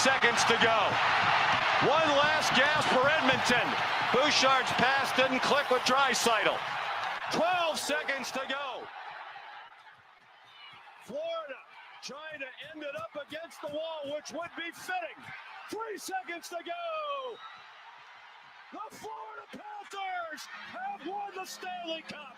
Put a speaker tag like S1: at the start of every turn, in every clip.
S1: seconds to go. One last gasp for Edmonton. Bouchard's pass didn't click with Draisaitl. 12 seconds to go. Florida trying to end it up against the wall, which would be fitting. 3 seconds to go. The Florida Panthers have won the Stanley Cup.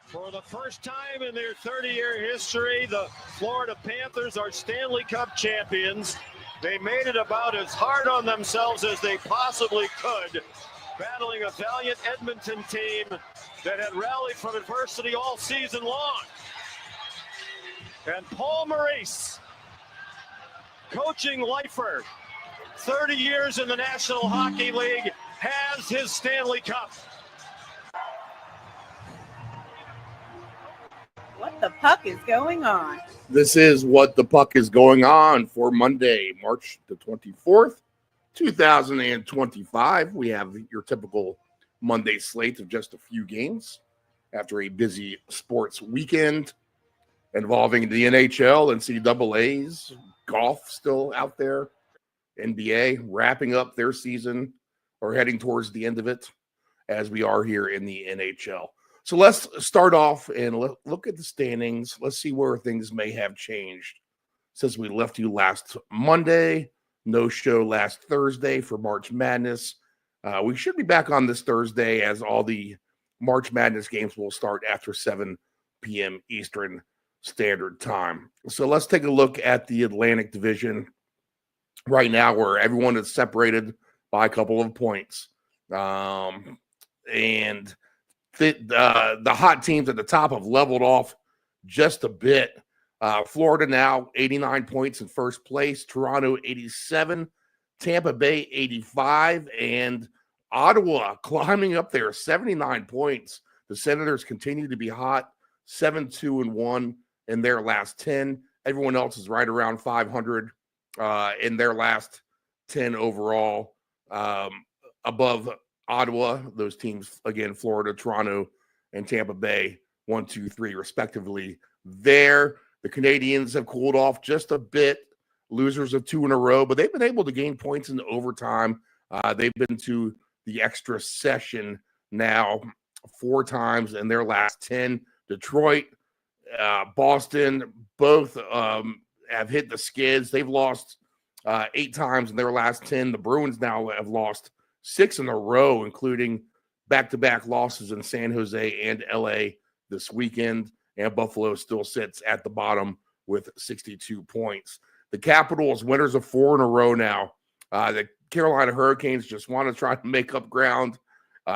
S1: For the first time in their 30-year history, the Florida Panthers are Stanley Cup champions. They made it about as hard on themselves as they possibly could, battling a valiant Edmonton team that had rallied from adversity all season long. And Paul Maurice, coaching lifer, 30 years in the National Hockey League, has his Stanley Cup.
S2: What the puck is going on?
S3: This is What the Puck is Going On for Monday, March the 24th, 2025. We have your typical Monday slate of just a few games after a busy sports weekend involving the NHL, NCAAs, golf still out there, NBA wrapping up their season or heading towards the end of it as we are here in the NHL. So let's start off and look at the standings. Let's see where things may have changed since we left you last Monday. No show last Thursday for March Madness. We should be back on this Thursday as all the March Madness games will start after 7 p.m. Eastern Standard Time. So let's take a look at the Atlantic Division right now, where everyone is separated by a couple of points. And the hot teams at the top have leveled off just a bit. Florida now 89 points in first place, Toronto 87, Tampa Bay 85, and Ottawa climbing up there 79 points. The Senators continue to be hot, 7-2-1 in their last 10. Everyone else is right around 500 in their last 10 overall. Above Ottawa, those teams, again, Florida, Toronto, and Tampa Bay, 1, 2, 3, respectively. There, the Canadians have cooled off just a bit, losers of 2 in a row, but they've been able to gain points in overtime. They've been to the extra session now 4 times in their last 10. Detroit, Boston, both have hit the skids. They've lost 8 times in their last 10. The Bruins now have lost 6 in a row, including back-to-back losses in San Jose and LA this weekend. And Buffalo still sits at the bottom with 62 points. The Capitals, winners of 4 in a row now. The Carolina Hurricanes just want to try to make up ground.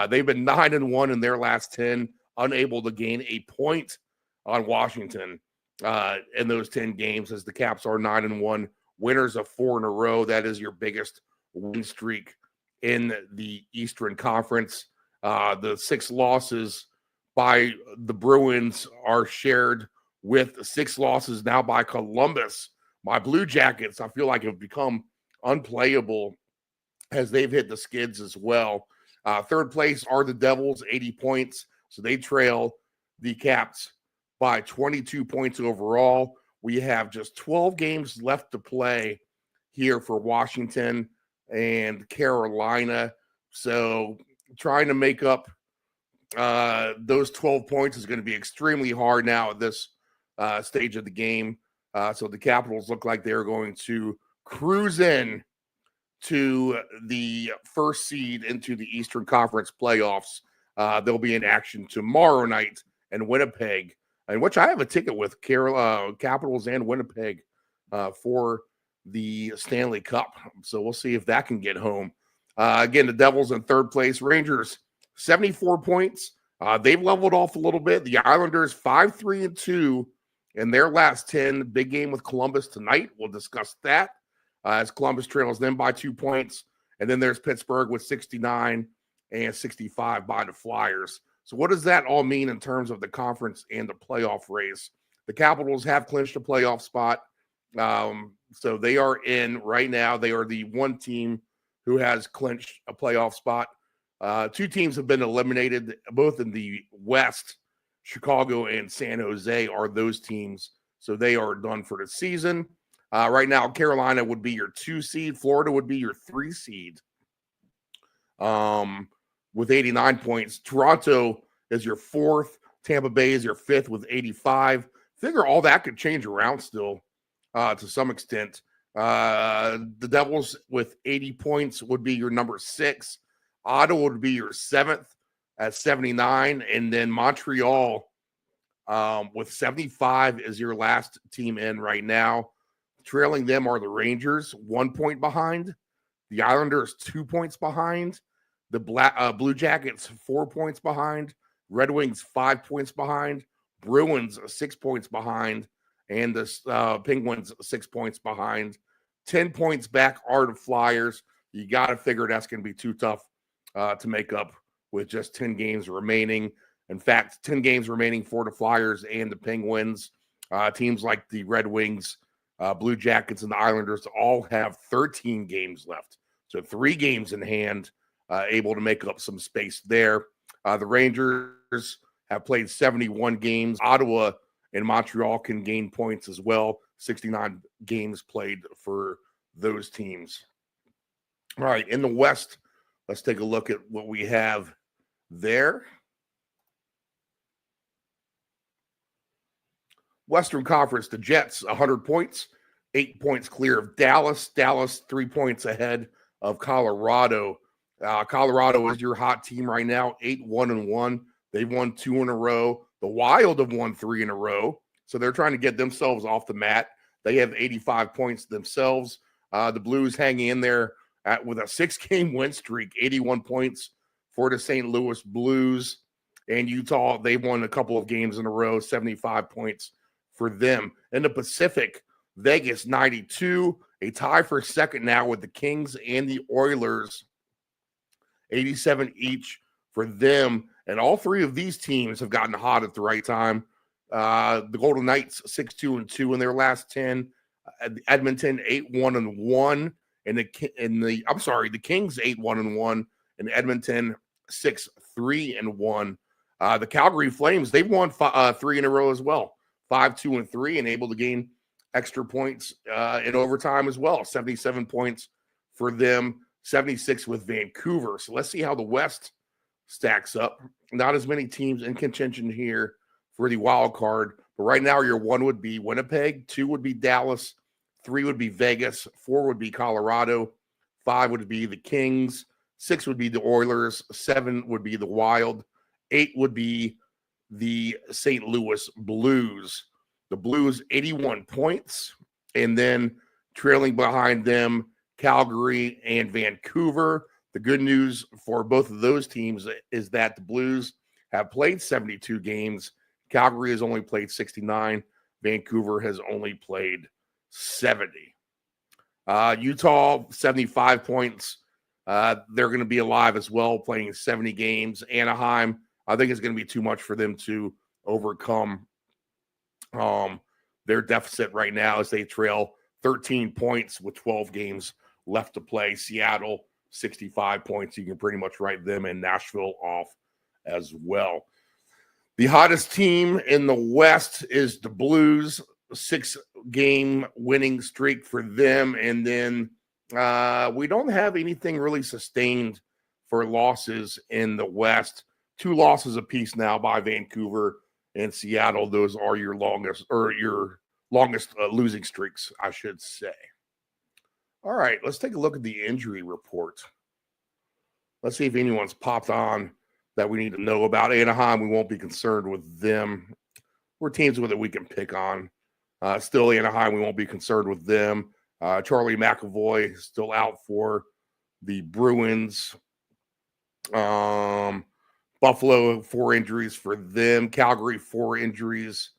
S3: They've been 9-1 in their last 10, unable to gain a point on Washington in those 10 games, as the Caps are 9-1, winners of 4 in a row. That is your biggest win streak in the Eastern Conference. The 6 losses by the Bruins are shared with 6 losses now by Columbus. My Blue Jackets, I feel like, have become unplayable as they've hit the skids as well. Third place are the Devils, 80 points. So they trail the Caps by 22 points overall. We have just 12 games left to play here for Washington and Carolina. So trying to make up those 12 points is going to be extremely hard now at this stage of the game. So the Capitals look like they're going to cruise in to the first seed into the Eastern Conference playoffs. They'll be in action tomorrow night in Winnipeg, in which I have a ticket with Capitals and Winnipeg for the Stanley Cup. So we'll see if that can get home. Again, the Devils in third place. Rangers, 74 points. They've leveled off a little bit. The Islanders, 5-3-2 in their last 10. Big game with Columbus tonight. We'll discuss that as Columbus trails them by 2 points. And then there's Pittsburgh with 69 and 65 by the Flyers. So what does that all mean in terms of the conference and the playoff race? The Capitals have clinched a playoff spot. So they are in right now. They are the one team who has clinched a playoff spot. Two teams have been eliminated, both in the West. Chicago and San Jose are those teams. So they are done for the season. Right now, Carolina would be your 2 seed. Florida would be your 3 seed with 89 points. Toronto is your 4th. Tampa Bay is your 5th with 85. Figure all that could change around still to some extent. The Devils with 80 points would be your number 6. Ottawa would be your 7th at 79. And then Montreal with 75 is your last team in right now. Trailing them are the Rangers, 1 point behind. The Islanders, 2 points behind. The Blue Jackets, 4 points behind. Red Wings, 5 points behind. Bruins, 6 points behind. And the Penguins, 6 points behind. 10 points back are the Flyers. You got to figure that's going to be too tough to make up with just 10 games remaining. In fact, 10 games remaining for the Flyers and the Penguins. Teams like the Red Wings, Blue Jackets, and the Islanders all have 13 games left. So 3 games in hand, able to make up some space there. The Rangers have played 71 games. Ottawa and Montreal can gain points as well. 69 games played for those teams. All right, in the West, let's take a look at what we have there. Western Conference, the Jets, 100 points, 8 points clear of Dallas. Dallas, 3 points ahead of Colorado. Colorado is your hot team right now, 8-1-1. They've won 2 in a row. The Wild have won 3 in a row. So they're trying to get themselves off the mat. They have 85 points themselves. The Blues hanging in there with a 6-game win streak, 81 points for the St. Louis Blues. And Utah, they've won a couple of games in a row, 75 points for them. In the Pacific, Vegas, 92, a tie for second now with the Kings and the Oilers, 87 each for them. And all 3 of these teams have gotten hot at the right time. The Golden Knights, 6-2-2 in their last 10. Edmonton, 8-1-1. And the Kings, 8-1-1. And Edmonton, 6-3-1. The Calgary Flames, they've won 3 in a row as well. 5-2-3 and able to gain extra points in overtime as well. 77 points for them, 76 with Vancouver. So let's see how the West stacks up. Not as many teams in contention here for the wild card. But right now, your 1 would be Winnipeg, 2 would be Dallas, 3 would be Vegas, 4 would be Colorado, 5 would be the Kings, 6 would be the Oilers, 7 would be the Wild, 8 would be the St. Louis Blues. The Blues, 81 points. And then trailing behind them, Calgary and Vancouver. The good news for both of those teams is that the Blues have played 72 games. Calgary has only played 69. Vancouver has only played 70. Utah, 75 points. They're going to be alive as well, playing 70 games. Anaheim, I think it's going to be too much for them to overcome their deficit right now as they trail 13 points with 12 games left to play. Seattle, 65 points. You can pretty much write them and Nashville off as well. The hottest team in the West is the Blues, 6-game winning streak for them. And then we don't have anything really sustained for losses in the West. 2 losses apiece now by Vancouver and Seattle. Those are your longest losing streaks, I should say. All right, let's take a look at the injury report. Let's see if anyone's popped on that we need to know about. Anaheim, we won't be concerned with them. We're teams with it we can pick on. Still, Anaheim, we won't be concerned with them. Charlie McAvoy still out for the Bruins. Buffalo, 4 injuries for them. Calgary, 4 injuries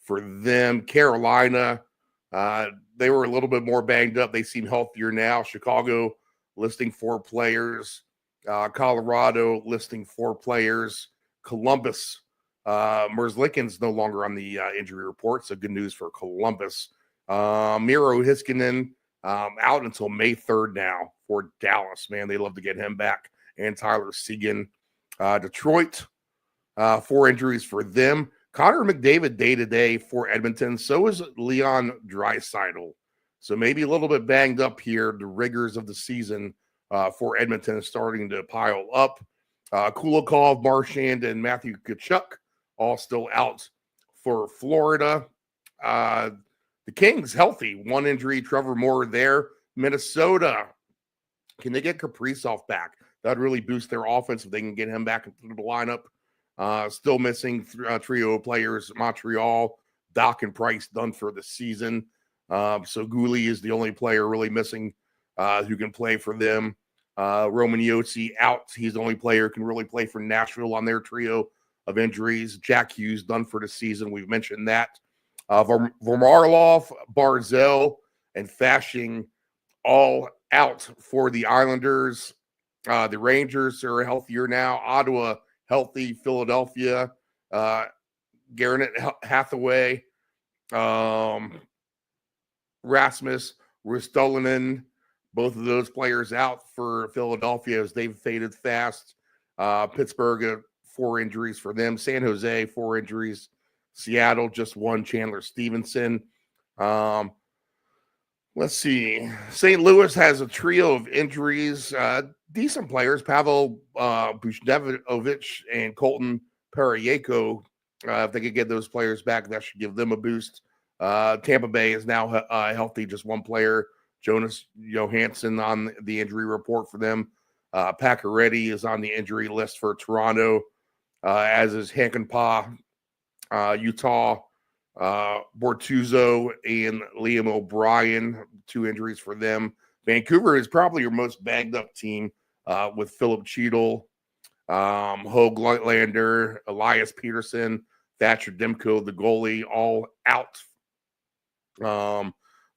S3: for them. Carolina, they were a little bit more banged up. They seem healthier now. Chicago listing 4 players. Colorado listing 4 players. Columbus, Merzlikins no longer on the injury report, so good news for Columbus. Miro Heiskanen out until May 3rd now for Dallas. Man, they love to get him back. And Tyler Seguin. Detroit, 4 injuries for them. Connor McDavid day-to-day for Edmonton. So is Leon Draisaitl. So maybe a little bit banged up here. The rigors of the season for Edmonton is starting to pile up. Kulikov, Marchand, and Matthew Tkachuk all still out for Florida. The Kings healthy. 1 injury, Trevor Moore there. Minnesota, can they get Kaprizov back? That'd really boost their offense if they can get him back into the lineup. Still missing trio players. Montreal, Doc and Price done for the season. So Gouli is the only player really missing who can play for them. Roman Yossi out. He's the only player who can really play for Nashville on their trio of injuries. Jack Hughes done for the season. We've mentioned that. Vormarlov, Barzell, and Fasching all out for the Islanders. The Rangers are healthier now. Ottawa healthy. Philadelphia, Garrett Hathaway, Rasmus Ristolainen, both of those players out for Philadelphia as they've faded fast. Pittsburgh, 4 injuries for them. San Jose, 4 injuries. Seattle, just 1. Chandler Stevenson. Let's see. St. Louis has a trio of injuries. Decent players. Pavel Buchnevich and Colton Parayko. If they could get those players back, that should give them a boost. Tampa Bay is now healthy. Just 1 player. Jonas Johansson on the injury report for them. Pacioretty is on the injury list for Toronto, as is Hakanpää. Utah, Bortuzzo and Liam O'Brien, 2 injuries for them. Vancouver is probably your most banged up team with Philip Cheadle, Höglander, Elias Peterson, Thatcher Demko, the goalie, all out.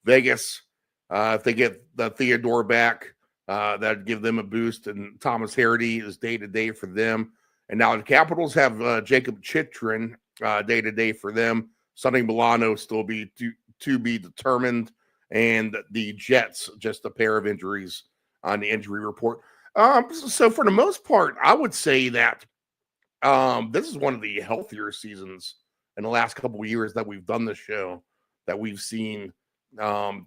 S3: Vegas, if they get the Theodore back, that'd give them a boost. And Thomas Hardy is day-to-day for them. And now the Capitals have Jacob Chychrun day-to-day for them. Sonny Milano still to be determined. And the Jets, just a pair of injuries on the injury report. So for the most part, I would say that this is one of the healthier seasons in the last couple of years that we've done this show, that we've seen the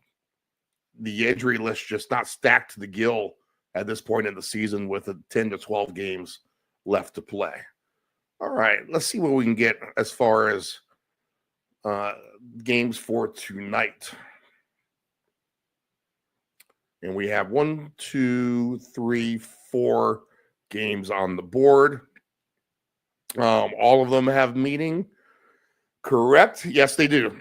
S3: injury list just not stacked to the gill at this point in the season with 10 to 12 games left to play. All right, let's see what we can get as far as games for tonight. And we have 1, 2, 3, 4 games on the board. All of them have meaning. Correct? Yes, they do.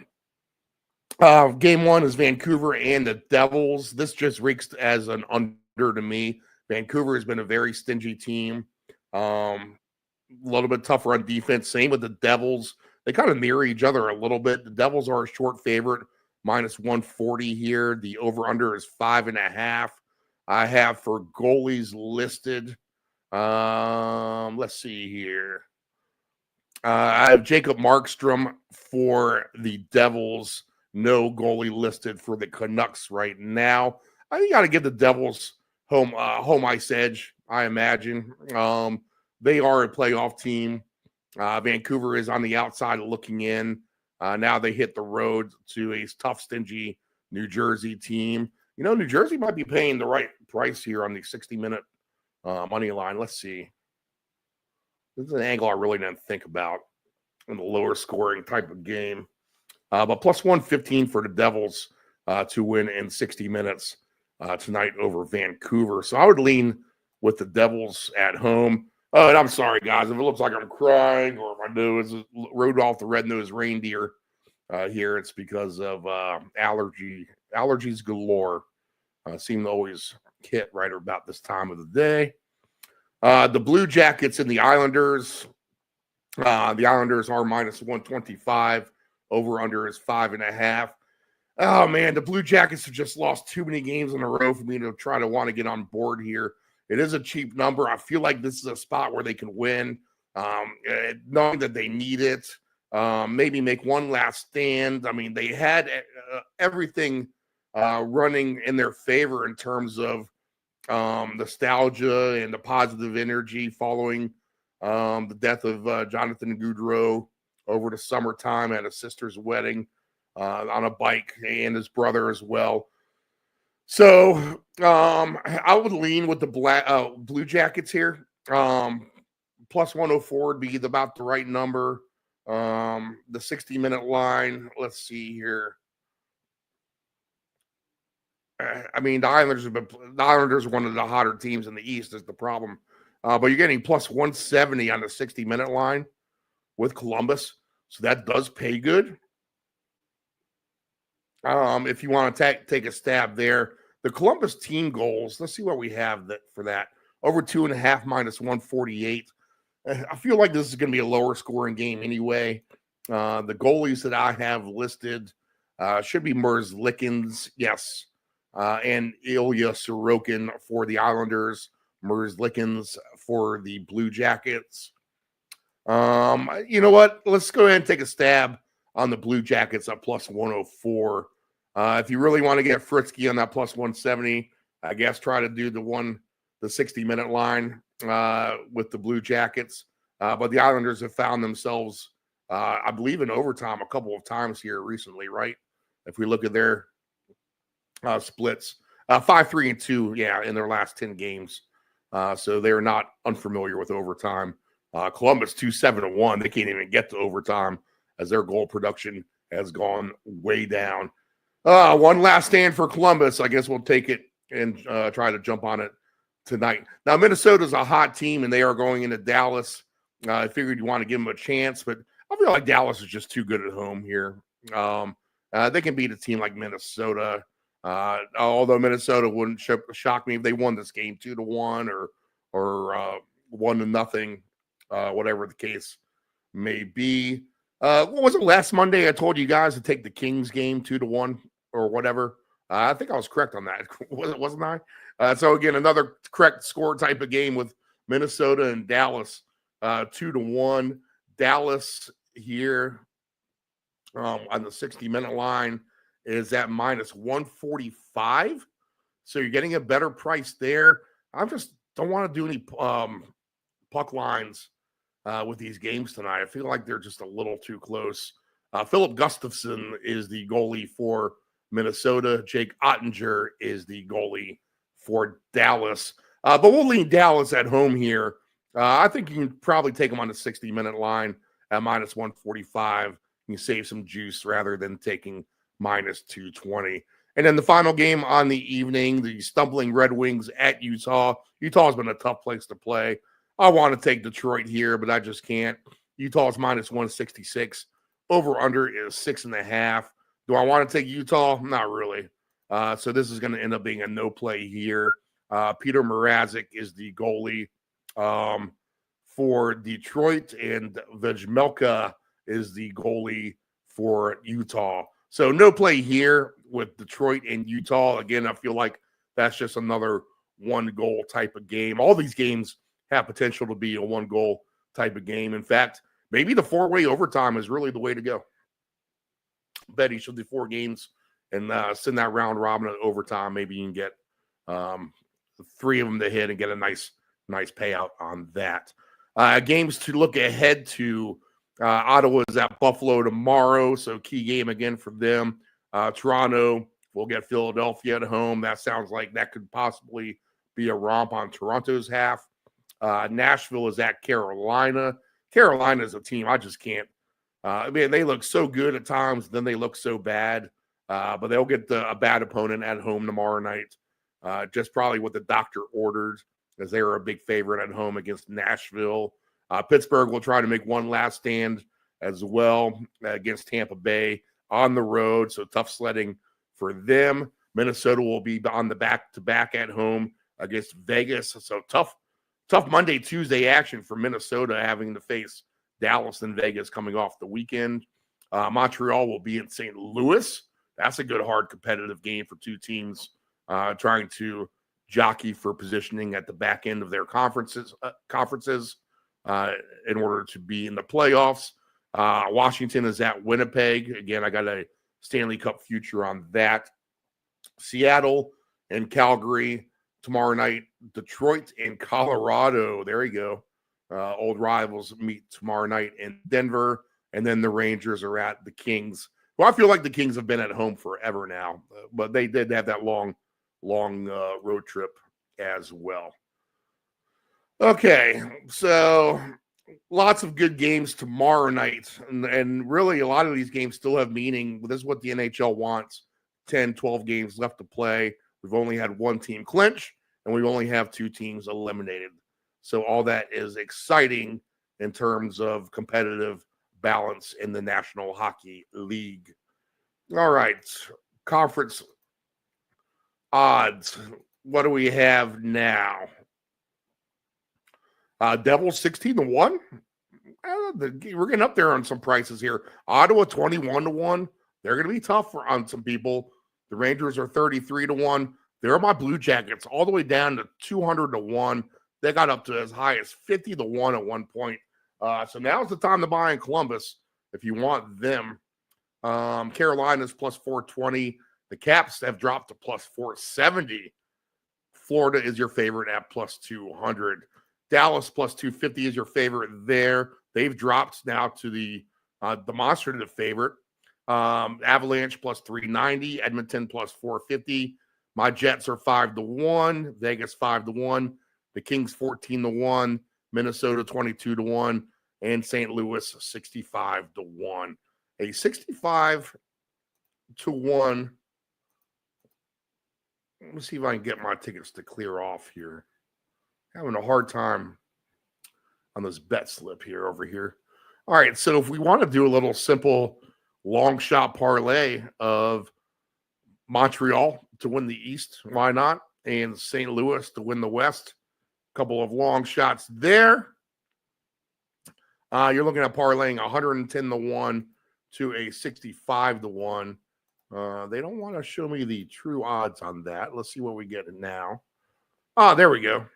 S3: Game 1 is Vancouver and the Devils. This just reeks as an under to me. Vancouver has been a very stingy team. A little bit tougher on defense. Same with the Devils. They kind of mirror each other a little bit. The Devils are a short favorite, minus 140 here. The over-under is 5.5. I have for goalies listed. Let's see here. I have Jacob Markstrom for the Devils. No goalie listed for the Canucks right now. I think you got to give the Devils home ice edge, I imagine. They are a playoff team. Vancouver is on the outside looking in. Now they hit the road to a tough, stingy New Jersey team. You know, New Jersey might be paying the right price here on the 60-minute money line. Let's see. This is an angle I really didn't think about in the lower scoring type of game. But plus 115 for the Devils to win in 60 minutes tonight over Vancouver. So I would lean with the Devils at home. Oh, and I'm sorry, guys, if it looks like I'm crying or my nose Rudolph the red-nosed reindeer here, it's because of allergy allergies galore. Seem to always hit right about this time of the day. The Blue Jackets and the Islanders. The Islanders are minus 125. Over under is 5.5. Oh man, the Blue Jackets have just lost too many games in a row for me to try to want to get on board here. It is a cheap number. I feel like this is a spot where they can win, knowing that they need it. Maybe make one last stand. I mean, they had everything running in their favor in terms of nostalgia and the positive energy following the death of Jonathan Goudreau over the summertime at his sister's wedding on a bike, and his brother as well. So I would lean with the Blue Jackets here. Plus 104 would be about the right number. The 60-minute line, let's see here. I mean, the Islanders are one of the hotter teams in the East is the problem. But you're getting plus 170 on the 60-minute line with Columbus. So that does pay good. If you want to take a stab there. The Columbus team goals, let's see what we have for that. Over 2.5 minus 148. I feel like this is going to be a lower scoring game anyway. The goalies that I have listed should be Merzlikins, yes, and Ilya Sorokin for the Islanders, Merzlikins for the Blue Jackets. You know what? Let's go ahead and take a stab on the Blue Jackets at plus 104. If you really want to get frisky on that plus 170, I guess try to do the 60-minute line with the Blue Jackets. But the Islanders have found themselves, I believe, in overtime a couple of times here recently, right? If we look at their splits, 5-3-2, yeah, in their last 10 games. So they're not unfamiliar with overtime. Columbus 2-7-1. They can't even get to overtime as their goal production has gone way down. One last stand for Columbus. I guess we'll take it and try to jump on it tonight. Now, Minnesota's a hot team, and they are going into Dallas. I figured you want to give them a chance, but I feel like Dallas is just too good at home here. They can beat a team like Minnesota, although Minnesota wouldn't shock me if they won this game 2-1 or 1-0, whatever the case may be. What was it last Monday? I told you guys to take the Kings game 2-1 or whatever. I think I was correct on that, wasn't I? So again, another correct score type of game with Minnesota and Dallas, 2-1. Dallas here on the 60-minute line is at minus 145. So you're getting a better price there. I just don't want to do any puck lines with these games tonight. I feel like they're just a little too close. Philip Gustafson is the goalie for Minnesota. Jake Ottinger is the goalie for Dallas. But we'll lean Dallas at home here. I think you can probably take them on the 60-minute line at minus 145. You save some juice rather than taking minus 220. And then the final game on the evening, the stumbling Red Wings at Utah. Utah's been a tough place to play. I want to take Detroit here, but I just can't. Utah's minus 166. Over-under is 6.5. Do I want to take Utah? Not really. So this is going to end up being a no play here. Peter Mrazek is the goalie for Detroit, and Vejmelka is the goalie for Utah. So no play here with Detroit and Utah. Again, I feel like that's just another one-goal type of game. All these games have potential to be a one-goal type of game. In fact, maybe the four-way overtime is really the way to go. Bet each of the 4 games and send that round robin at overtime. Maybe you can get 3 of them to hit and get a nice payout on that. Games to look ahead to. Ottawa is at Buffalo tomorrow, so key game again for them. Toronto will get Philadelphia at home. That sounds like that could possibly be a romp on Toronto's half. Nashville is at Carolina. Carolina is a team I just can't. I mean, they look so good at times, then they look so bad. But they'll get a bad opponent at home tomorrow night. Just probably what the doctor ordered, as they were a big favorite at home against Nashville. Pittsburgh will try to make one last stand as well against Tampa Bay on the road. So tough sledding for them. Minnesota will be on the back-to-back at home against Vegas. So tough Monday, Tuesday action for Minnesota, having to face Dallas and Vegas coming off the weekend. Montreal will be in St. Louis. That's a good, hard, competitive game for two teams trying to jockey for positioning at the back end of their conferences in order to be in the playoffs. Washington is at Winnipeg. Again, I got a Stanley Cup future on that. Seattle and Calgary tomorrow night. Detroit and Colorado. There you go. Old rivals meet tomorrow night in Denver. And then the Rangers are at the Kings. Well, I feel like the Kings have been at home forever now, but they did have that long road trip as well. Okay, so lots of good games tomorrow night. And really, a lot of these games still have meaning. This is what the NHL wants. 10, 12 games left to play. We've only had one team clinch, and we only have two teams eliminated. So all that is exciting in terms of competitive balance in the National Hockey League. All right, conference odds. What do we have now? Devils 16-1. We're getting up there on some prices here. Ottawa 21-1. They're going to be tough on some people. The Rangers are 33-1. There are my Blue Jackets all the way down to 200-1. They got up to as high as 50-1 at one point. So now's the time to buy in Columbus if you want them. Carolina's plus 420. The Caps have dropped to plus 470. Florida is your favorite at plus 200. Dallas plus 250 is your favorite there. They've dropped now to the demonstrative favorite. Avalanche plus 390. Edmonton plus 450. My Jets are 5-1. Vegas 5-1. The Kings 14-1. Minnesota 22-1. And St. Louis 65-1. A 65-1. Let me see if I can get my tickets to clear off here. Having a hard time on this bet slip here over here. All right, so if we want to do a little simple long shot parlay of Montreal to win the East, why not? And St. Louis to win the West. A couple of long shots there. You're looking at parlaying 110-1 to a 65-1. They don't want to show me the true odds on that. Let's see what we get now. There we go.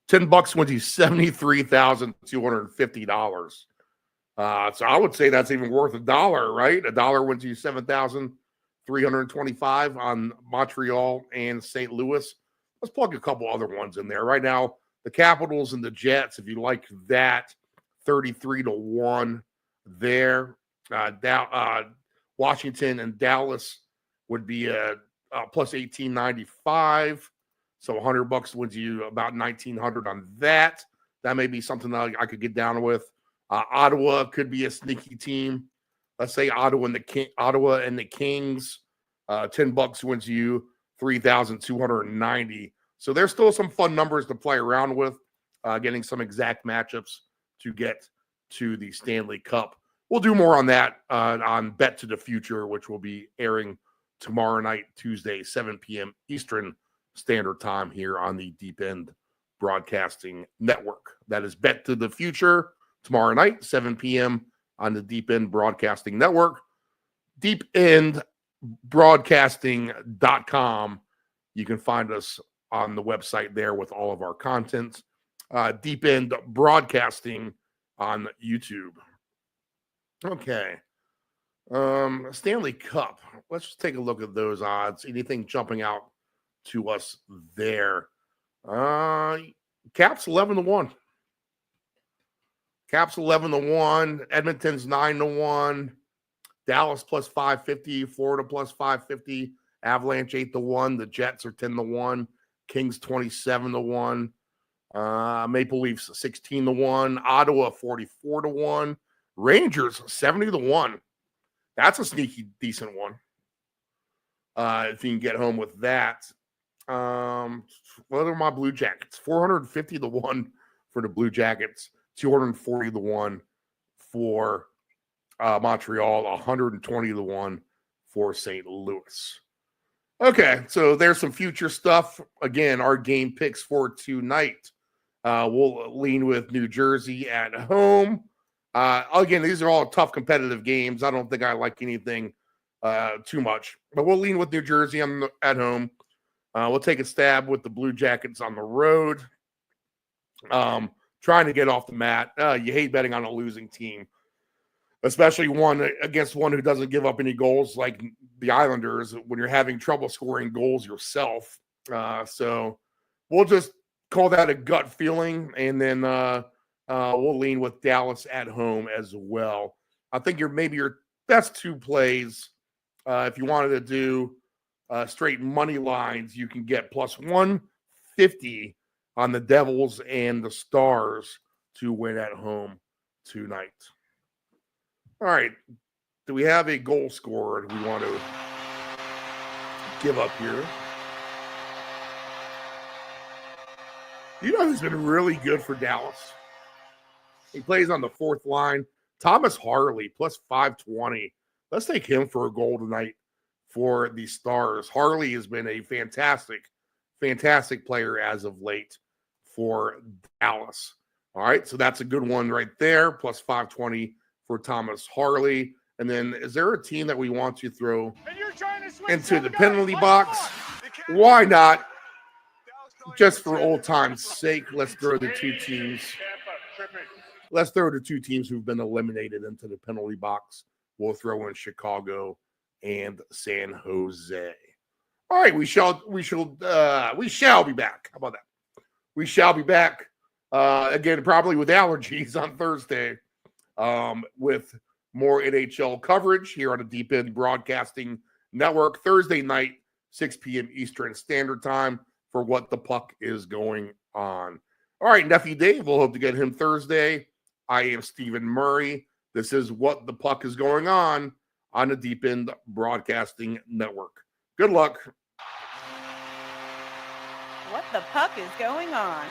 S3: $10 wins you $73,250. So I would say that's even worth $1, right? $1 wins you $7,325 on Montreal and St. Louis. Let's plug a couple other ones in there. Right now, the Capitals and the Jets, if you like that, 33-1 there. Washington and Dallas would be plus 1895. So $100 wins you about 1,900 on that. That may be something that I could get down with. Ottawa could be a sneaky team. Let's say Ottawa and the Kings. $10 wins you 3,290. So there's still some fun numbers to play around with, getting some exact matchups to get to the Stanley Cup. We'll do more on that on Bet to the Future, which will be airing tomorrow night, Tuesday, 7 p.m. Eastern Standard Time here on the Deep End Broadcasting Network. That is Bet to the Future tomorrow night, 7 p.m. on the Deep End Broadcasting Network. deependbroadcasting.com. You can find us on the website there with all of our content. Deep End Broadcasting on YouTube. Okay. Stanley Cup. Let's just take a look at those odds. Anything jumping out to us there? Caps 11-1. Caps 11-1. Edmonton's 9-1. Dallas plus 550. Florida plus 550. Avalanche 8-1. The Jets are 10-1. Kings 27-1. Maple Leafs 16-1. Ottawa 44-1. Rangers 70-1. That's a sneaky decent one. If you can get home with that. What are my Blue Jackets? 450-1 for the Blue Jackets. 240-1 for Montreal. 120-1 for St. Louis. Okay, so there's some future stuff. Again, our game picks for tonight. We'll lean with New Jersey at home. Again, these are all tough competitive games. I don't think I like anything too much, but we'll lean with New Jersey at home. We'll take a stab with the Blue Jackets on the road. Trying to get off the mat. You hate betting on a losing team, especially one against one who doesn't give up any goals like the Islanders when you're having trouble scoring goals yourself. So we'll just call that a gut feeling, and then we'll lean with Dallas at home as well. I think maybe your best two plays, if you wanted to do straight money lines, you can get plus 150 on the Devils and the Stars to win at home tonight. All right. Do we have a goal scorer we want to give up here? You know who's been really good for Dallas? He plays on the fourth line. Thomas Harley, plus 520. Let's take him for a goal tonight for the Stars. Harley has been a fantastic player as of late for Dallas. All right, so that's a good one right there, plus 520 for Thomas Harley. And then is there a team that we want to throw into the penalty box? Why not? Just for old time's sake, let's throw the two teams. Let's throw the two teams who've been eliminated into the penalty box. We'll throw in Chicago and San Jose. All right, we shall be back. How about that? We shall be back again, probably with allergies on Thursday, with more NHL coverage here on the Deep End Broadcasting Network Thursday night, 6 p.m. Eastern Standard Time for What the Puck is Going On. All right, Nephew Dave, we'll hope to get him Thursday. I am Stephen Murray. This is What the Puck is Going on the Deep End Broadcasting Network. Good luck.
S2: What the puck is going on?